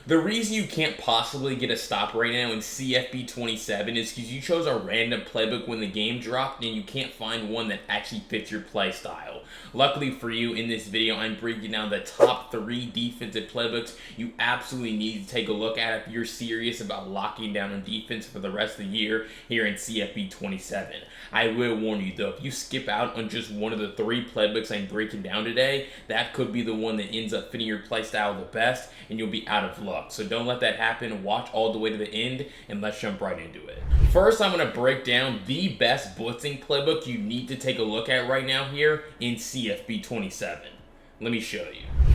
The reason you can't possibly get a stop right now in CFB 27 is because you chose a random playbook when the game dropped and you can't find one that actually fits your play style. Luckily for you, in this video, I'm breaking down the top 3 defensive playbooks you absolutely need to take a look at if you're serious about locking down on defense for the rest of the year here in CFB 27. I will warn you though, if you skip out on just one of the 3 playbooks I'm breaking down today, that could be the one that ends up fitting your play style the best and you'll be out of luck. So don't let that happen. Watch all the way to the end and let's jump right into it. First, I'm going to break down the best blitzing playbook you need to take a look at right now here in CFB 27. Let me show you.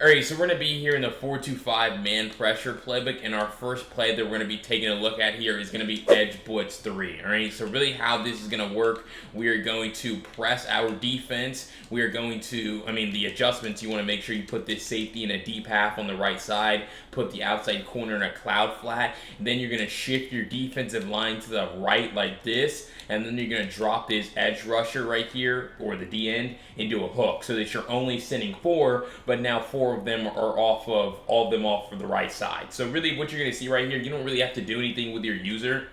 Alright, so we're going to be here in the 4-2-5 man pressure playbook, and our first play that we're going to be taking a look at here is going to be edge blitz 3. Alright, so really how this is going to work, we are going to press our defense. We are going to, the adjustments, you want to make sure you put this safety in a deep half on the right side, put the outside corner in a cloud flat, and then you're going to shift your defensive line to the right like this, and then you're going to drop this edge rusher right here, or the D end, into a hook, so that you're only sending 4, but now 4 of them are all of them off for the right side. So really what you're going to see right here, you don't really have to do anything with your user.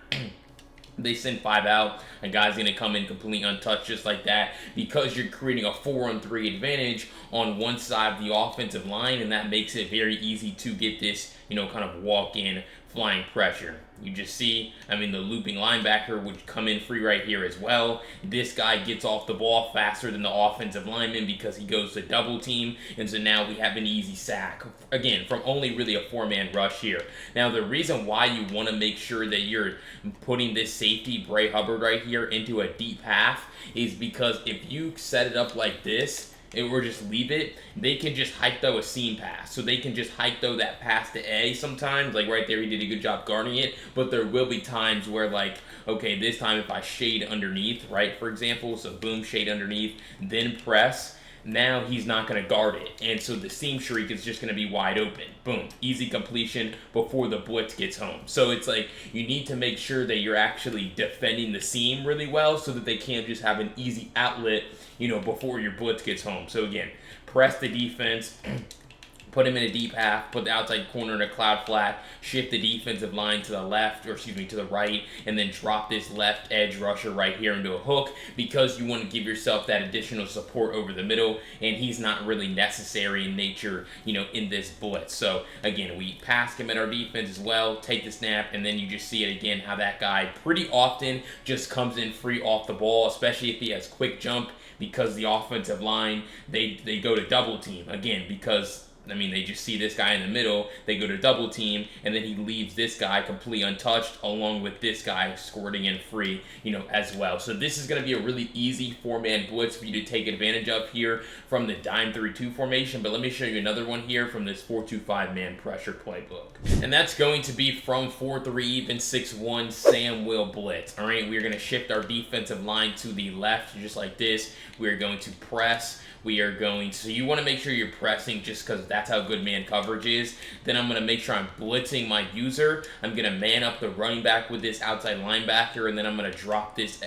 They send 5 out, and guy's going to come in completely untouched just like that, because you're creating a 4-on-3 advantage on one side of the offensive line, and that makes it very easy to get this, kind of walk-in flying pressure. You just see, the looping linebacker would come in free right here as well. This guy gets off the ball faster than the offensive lineman because he goes to double team, and so now we have an easy sack. Again, from only really a 4-man rush here. Now, the reason why you want to make sure that you're putting this safety, Bray Hubbard right here, into a deep half is because if you set it up like this, or just leave it, they can just hike throw a seam pass. So they can just hike throw that pass to A sometimes. Like right there, he did a good job guarding it. But there will be times where okay, this time if I shade underneath, right, for example, so boom, shade underneath, then press, now he's not going to guard it. And so the seam shriek is just going to be wide open. Boom. Easy completion before the blitz gets home. So it's like you need to make sure that you're actually defending the seam really well so that they can't just have an easy outlet, before your blitz gets home. So again, press the defense. Put him in a deep half, put the outside corner in a cloud flat, shift the defensive line to the left, to the right, and then drop this left edge rusher right here into a hook because you want to give yourself that additional support over the middle, and he's not really necessary in nature, in this blitz. So again, we pass him at our defense as well, take the snap, and then you just see it again how that guy pretty often just comes in free off the ball, especially if he has quick jump because the offensive line, they go to double team, again, because they just see this guy in the middle, they go to double team, and then he leaves this guy completely untouched along with this guy squirting in free, as well. So this is going to be a really easy 4-man blitz for you to take advantage of here from the dime 3-2 formation. But let me show you another one here from this 4-2-5 man pressure playbook. And that's going to be from 4-3 even 6-1 Sam Will blitz. All right, we're going to shift our defensive line to the left just like this. We're going to press. So you want to make sure you're pressing just because that's how good man coverage is. Then I'm going to make sure I'm blitzing my user. I'm going to man up the running back with this outside linebacker, and then I'm going to drop this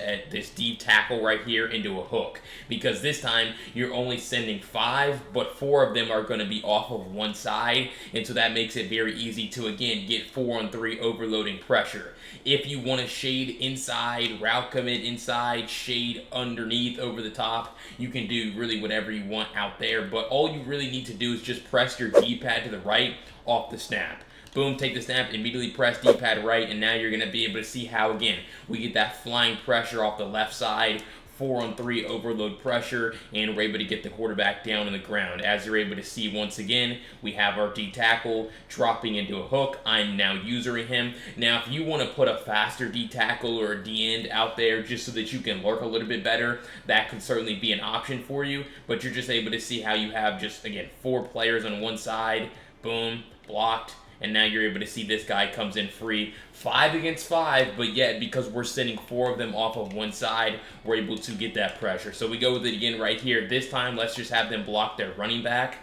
deep tackle right here into a hook. Because this time, you're only sending 5, but 4 of them are going to be off of one side, and so that makes it very easy to, again, get 4-on-3 overloading pressure. If you want to shade inside, route commit inside, shade underneath, over the top, you can do really whatever you want out there, but all you really need to do is just press your D-pad to the right off the snap. Boom, take the snap, immediately press D-pad right, and now you're going to be able to see how, again, we get that flying pressure off the left side, 4-on-3 overload pressure, and we're able to get the quarterback down on the ground. As you're able to see once again, we have our D tackle dropping into a hook. I'm now usering him. Now, if you want to put a faster D tackle or a D end out there just so that you can lurk a little bit better, that could certainly be an option for you, but you're just able to see how you have just, again, 4 players on one side, boom, blocked, and now you're able to see this guy comes in free 5 against 5, but yet because we're sending 4 of them off of one side, we're able to get that pressure. So we go with it again right here. This time, let's just have them block their running back.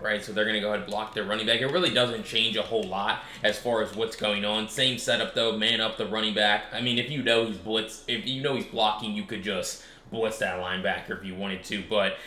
Right, so they're going to go ahead and block their running back. It really doesn't change a whole lot as far as what's going on. Same setup though, man up the running back. If you know he's blitz, if you know he's blocking, you could just blitz that linebacker if you wanted to, but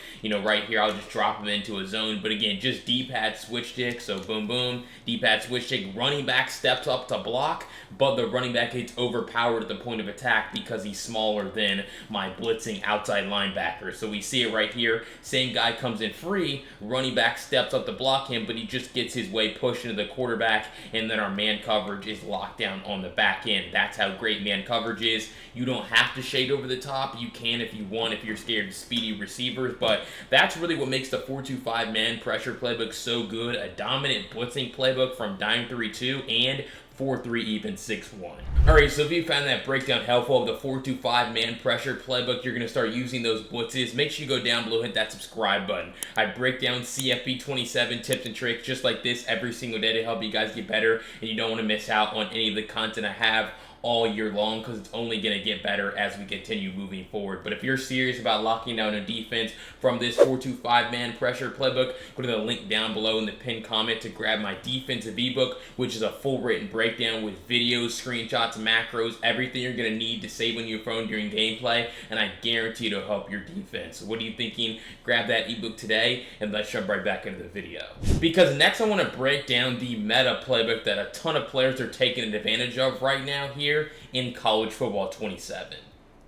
right here I'll just drop him into a zone. But again, just D-pad switch stick, so boom boom, D-pad switch stick, running back steps up to block, but the running back gets overpowered at the point of attack because he's smaller than my blitzing outside linebacker. So we see it right here, same guy comes in free, running back steps up to block him, but he just gets his way pushed into the quarterback, and then our man coverage is locked down on the back end. That's how great man coverage is. You don't have to shade over the top. You can if you want, if you're scared of speedy receivers, but that's really what makes the 4-2-5 man pressure playbook so good. A dominant blitzing playbook from Dime 3-2 and 4-3 even 6-1. Alright, so if you found that breakdown helpful of the 4-2-5 man pressure playbook, you're going to start using those blitzes. Make sure you go down below, hit that subscribe button. I break down CFB 27 tips and tricks just like this every single day to help you guys get better, and you don't want to miss out on any of the content I have all year long, because it's only going to get better as we continue moving forward. But if you're serious about locking down a defense from this 4-2-5 man pressure playbook, go to the link down below in the pinned comment to grab my defensive ebook, which is a full written breakdown with videos, screenshots, macros, everything you're going to need to save on your phone during gameplay, and I guarantee it'll help your defense. So what are you thinking? Grab that ebook today, and let's jump right back into the video. Because next I want to break down the meta playbook that a ton of players are taking advantage of right now here in college football 27.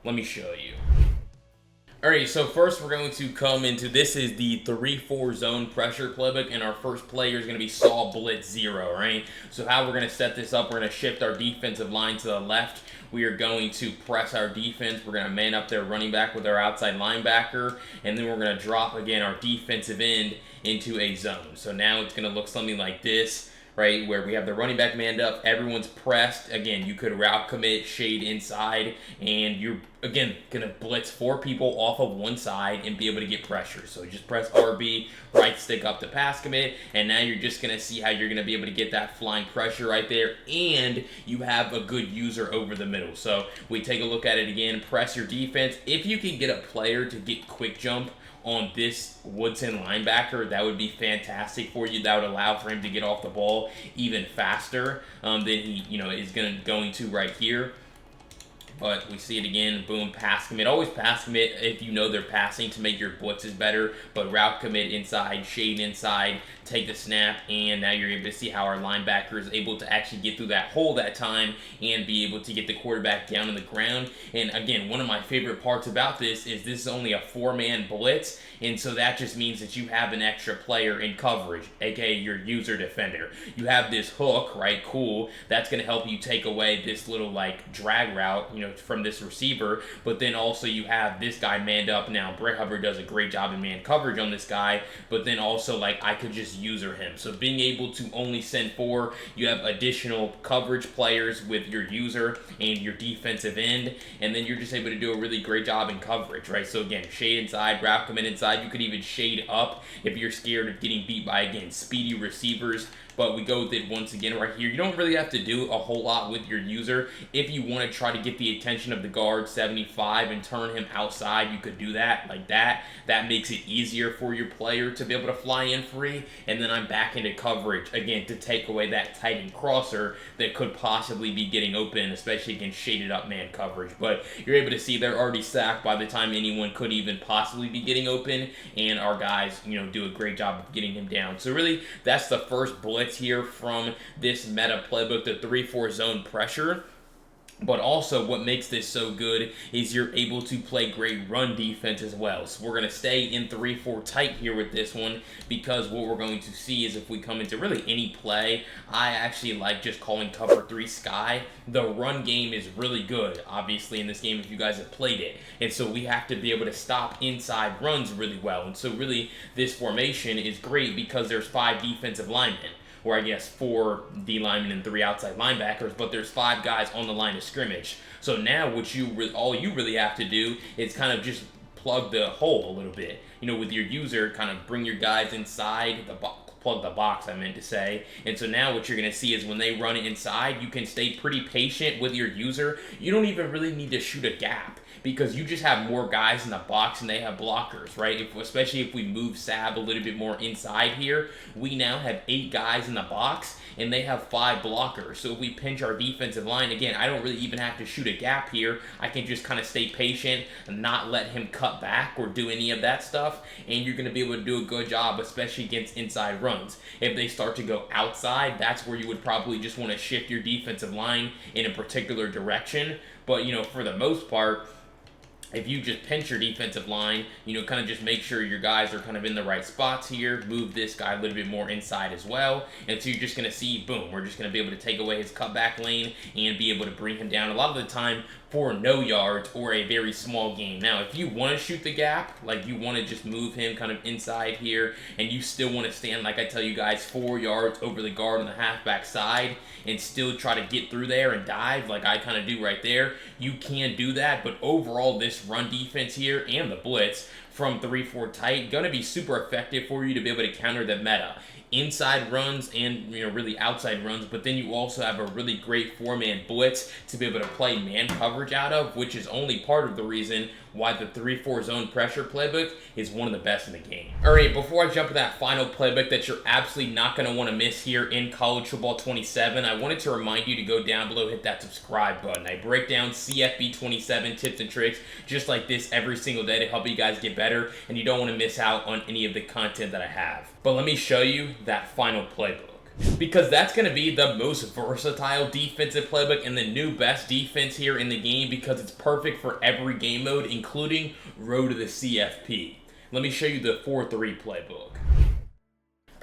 Let me show you. Alright, so first we're going to come into, this is the 3-4 zone pressure playbook, and our first player is going to be Saw Blitz 0, right? So how we're going to set this up, we're going to shift our defensive line to the left. We are going to press our defense. We're going to man up their running back with our outside linebacker, and then we're going to drop, again, our defensive end into a zone. So now it's going to look something like this, right, where we have the running back manned up, everyone's pressed. Again, you could route commit, shade inside, and you're, again, going to blitz 4 people off of one side and be able to get pressure. So just press RB, right stick up to pass commit, and now you're just going to see how you're going to be able to get that flying pressure right there, and you have a good user over the middle. So we take a look at it again, press your defense. If you can get a player to get quick jump on this Woodson linebacker, that would be fantastic for you. That would allow for him to get off the ball even faster than he is going to right here. But we see it again, boom, pass commit. Always pass commit if you know they're passing to make your blitzes better, but route commit inside, shade inside, take the snap, and now you're able to see how our linebacker is able to actually get through that hole that time and be able to get the quarterback down on the ground. And again, one of my favorite parts about this is only a 4-man blitz, and so that just means that you have an extra player in coverage, aka your user defender. You have this hook, right? Cool. That's going to help you take away this little like drag route, from this receiver, but then also you have this guy manned up. Now Brett Hubbard does a great job in man coverage on this guy, but then also like I could just user him. So being able to only send 4, you have additional coverage players with your user and your defensive end, and then you're just able to do a really great job in coverage, right? So again, shade inside, route commit inside. You could even shade up if you're scared of getting beat by, again, speedy receivers. But we go with it once again right here. You don't really have to do a whole lot with your user. If you want to try to get the attention of the guard 75 and turn him outside, you could do that like that. That makes it easier for your player to be able to fly in free. And then I'm back into coverage, again, to take away that tight end crosser that could possibly be getting open, especially against shaded up man coverage. But you're able to see they're already sacked by the time anyone could even possibly be getting open. And our guys, do a great job of getting him down. So really, that's the first blitz here from this meta playbook, the 3-4 zone pressure. But also what makes this so good is you're able to play great run defense as well. So we're going to stay in 3-4 tight here with this one, because what we're going to see is if we come into really any play, I actually like just calling cover 3 sky. The run game is really good, obviously, in this game if you guys have played it. And so we have to be able to stop inside runs really well. And so really this formation is great because there's 5 defensive linemen, or I guess 4 D linemen and 3 outside linebackers, but there's 5 guys on the line of scrimmage. So now all you really have to do is kind of just plug the hole a little bit. With your user, kind of bring your guys inside the plug the box, I meant to say. And so now what you're going to see is when they run it inside, you can stay pretty patient with your user. You don't even really need to shoot a gap, because you just have more guys in the box and they have blockers, right? Especially if we move Sab a little bit more inside here, we now have 8 guys in the box and they have 5 blockers. So if we pinch our defensive line, again, I don't really even have to shoot a gap here. I can just kind of stay patient and not let him cut back or do any of that stuff, and you're going to be able to do a good job, especially against inside runs. If they start to go outside, that's where you would probably just want to shift your defensive line in a particular direction. But, for the most part, if you just pinch your defensive line, kind of just make sure your guys are kind of in the right spots here, move this guy a little bit more inside as well, and so you're just going to see, boom, we're just going to be able to take away his cutback lane and be able to bring him down a lot of the time for no yards or a very small gain. Now, if you want to shoot the gap, like you want to just move him kind of inside here, and you still want to stand, like I tell you guys, 4 yards over the guard on the halfback side and still try to get through there and dive like I kind of do right there, you can do that. But overall, this run defense here and the blitz from 3-4 tight gonna be super effective for you to be able to counter the meta inside runs and really outside runs. But then you also have a really great 4-man blitz to be able to play man coverage out of, which is only part of the reason why the 3-4 zone pressure playbook is one of the best in the game. Alright, before I jump to that final playbook that you're absolutely not going to want to miss here in College Football 27, I wanted to remind you to go down below, hit that subscribe button. I break down CFB 27 tips and tricks just like this every single day to help you guys get better, and you don't want to miss out on any of the content that I have. But let me show you that final playbook, because that's going to be the most versatile defensive playbook and the new best defense here in the game, because it's perfect for every game mode, including Road to the CFP. Let me show you the 4-3 playbook.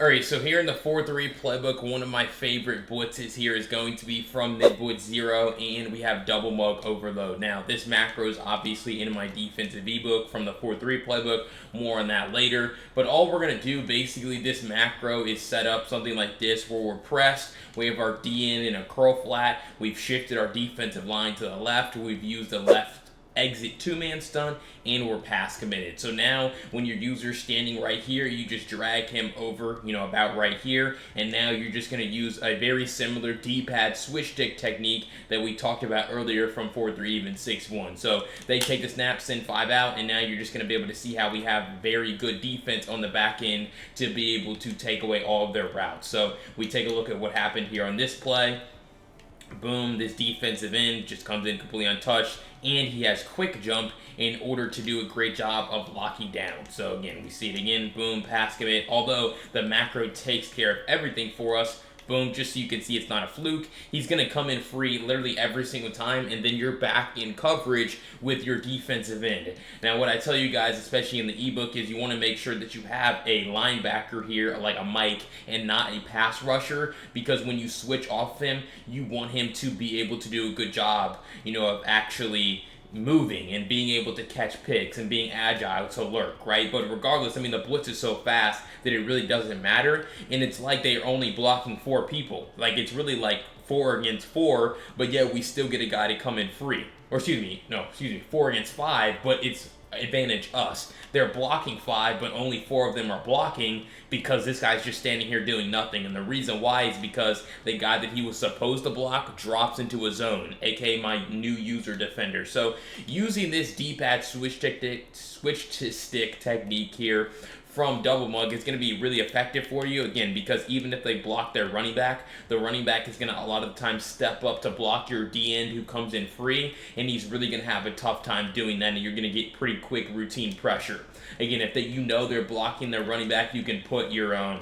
Alright, so here in the 4-3 playbook, one of my favorite blitzes here is going to be from mid blitz 0, and we have double mug overload. Now, this macro is obviously in my defensive ebook from the 4-3 playbook, more on that later. But all we're going to do, basically, this macro is set up something like this, where we're pressed, we have our DN in a curl flat, we've shifted our defensive line to the left, we've used the left exit 2-man stun, and we're pass committed. So now when your user's standing right here, you just drag him over, about right here, and now you're just going to use a very similar D-pad switch stick technique that we talked about earlier from 4-3 even 6-1. So they take the snap, send 5 out, and now you're just going to be able to see how we have very good defense on the back end to be able to take away all of their routes. So we take a look at what happened here on this play. Boom, this defensive end just comes in completely untouched, and he has quick jump in order to do a great job of locking down. So again, we see it again, boom, pass commit. Although the macro takes care of everything for us, boom, just so you can see it's not a fluke. He's going to come in free literally every single time, and then you're back in coverage with your defensive end. Now, what I tell you guys, especially in the ebook, is you want to make sure that you have a linebacker here, like a Mike, and not a pass rusher, because when you switch off him, you want him to be able to do a good job, of actually moving and being able to catch picks and being agile to lurk, right? But regardless, the blitz is so fast that it really doesn't matter, and it's like they're only blocking 4 people. Like, it's really like 4 against 4, but yet we still get a guy to come in free. Or 4 against 5, but it's advantage us. They're blocking 5, but only 4 of them are blocking because this guy's just standing here doing nothing. And the reason why is because the guy that he was supposed to block drops into a zone, aka my new user defender. So using this D-pad switch to stick technique here from double mug is going to be really effective for you, again, because even if they block their running back, the running back is going to a lot of the time step up to block your D-end who comes in free, and he's really going to have a tough time doing that, and you're going to get pretty quick routine pressure. Again, if they're blocking their running back, you can put your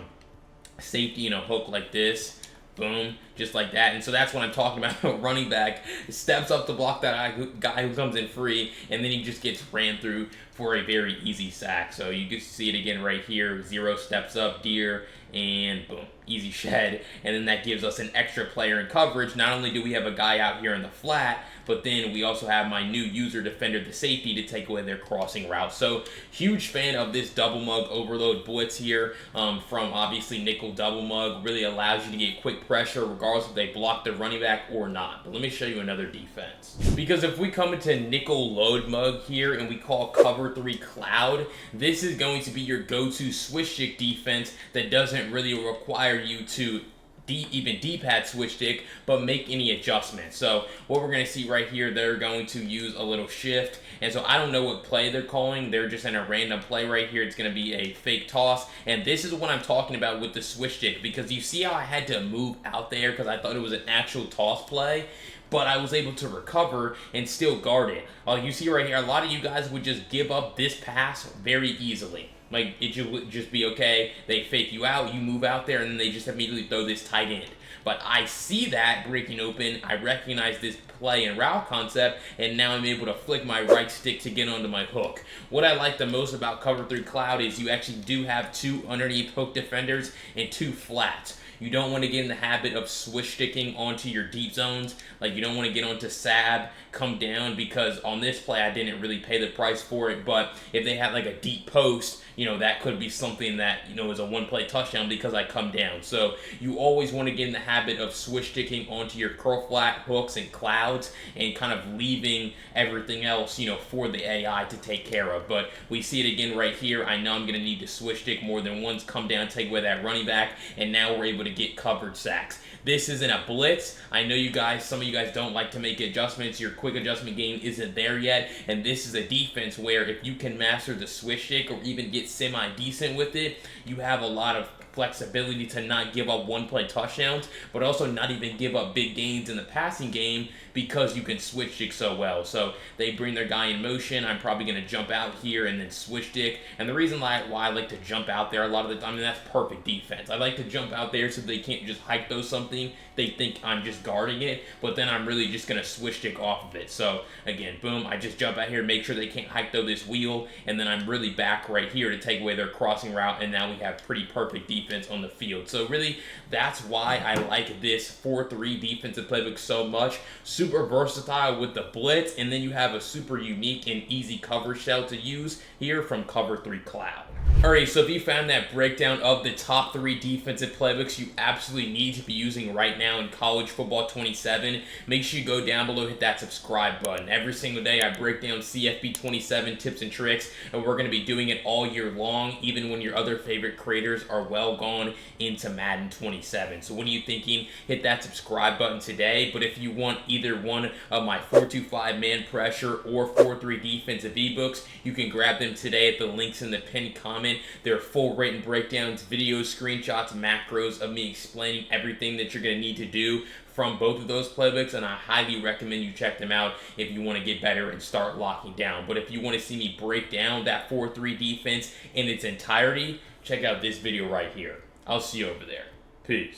safety in a hook like this. Boom, just like that. And so that's what I'm talking about. Running back steps up to block that guy who comes in free, and then he just gets ran through for a very easy sack. So you can see it again right here. 0 steps up, deer, and boom, easy shed, and then that gives us an extra player in coverage. Not only do we have a guy out here in the flat, but then we also have my new user defender, the safety, to take away their crossing route. So huge fan of this double mug overload blitz here from obviously nickel double mug. Really allows you to get quick pressure regardless if they block the running back or not. But let me show you another defense. Because if we come into nickel load mug here and we call cover 3 cloud, this is going to be your go-to switch stick defense that doesn't really require you to even D-pad switch stick, but make any adjustments. So what we're going to see right here, they're going to use a little shift, and so I don't know what play they're calling. They're just in a random play right here. It's going to be a fake toss, and this is what I'm talking about with the switch stick, because you see how I had to move out there because I thought it was an actual toss play, but I was able to recover and still guard it. You see right here, a lot of you guys would just give up this pass very easily. Like, it would just be, okay, they fake you out, you move out there, and then they just immediately throw this tight end. But I see that breaking open, I recognize this play and route concept, and now I'm able to flick my right stick to get onto my hook. What I like the most about cover 3 cloud is you actually do have 2 underneath hook defenders and 2 flats. You don't want to get in the habit of switch sticking onto your deep zones. Like, you don't want to get onto Sab, come down, because on this play I didn't really pay the price for it. But if they have like a deep post, that could be something that, is a one-play touchdown because I come down. So you always want to get in the habit of switch sticking onto your curl flat, hooks, and clouds, and kind of leaving everything else, for the AI to take care of. But we see it again right here. I know I'm going to need to switch stick more than once, come down, take away that running back, and now we're able to get covered sacks. This isn't a blitz. I know some of you guys don't like to make adjustments. Your quick adjustment game isn't there yet, and this is a defense where if you can master the switch stick or even get semi-decent with it, you have a lot of flexibility to not give up one-play touchdowns, but also not even give up big gains in the passing game because you can switch stick so well. So they bring their guy in motion. I'm probably going to jump out here and then switch stick. And the reason why I like to jump out there a lot of the time, that's perfect defense. I like to jump out there so they can't just hike throw something. They think I'm just guarding it, but then I'm really just going to switch stick off of it. So again, boom, I just jump out here, make sure they can't hike throw this wheel, and then I'm really back right here to take away their crossing route, and now we have pretty perfect defense on the field. So really, that's why I like this 4-3 defensive playbook so much. Super versatile with the blitz, and then you have a super unique and easy cover shell to use here from Cover 3 Cloud. Alright, so if you found that breakdown of the top 3 defensive playbooks you absolutely need to be using right now in college football 27, make sure you go down below, hit that subscribe button. Every single day I break down CFB 27 tips and tricks, and we're going to be doing it all year long, even when your other favorite creators are well gone into Madden 27. So what are you thinking? Hit that subscribe button today. But if you want either one of my 4-2-5 man pressure or 4-3 defensive ebooks, you can grab them today at the links in the pinned comment. They're full written breakdowns, videos, screenshots, macros of me explaining everything that you're going to need to do from both of those playbooks, and I highly recommend you check them out if you want to get better and start locking down. But if you want to see me break down that 4-3 defense in its entirety, check out this video right here. I'll see you over there. Peace.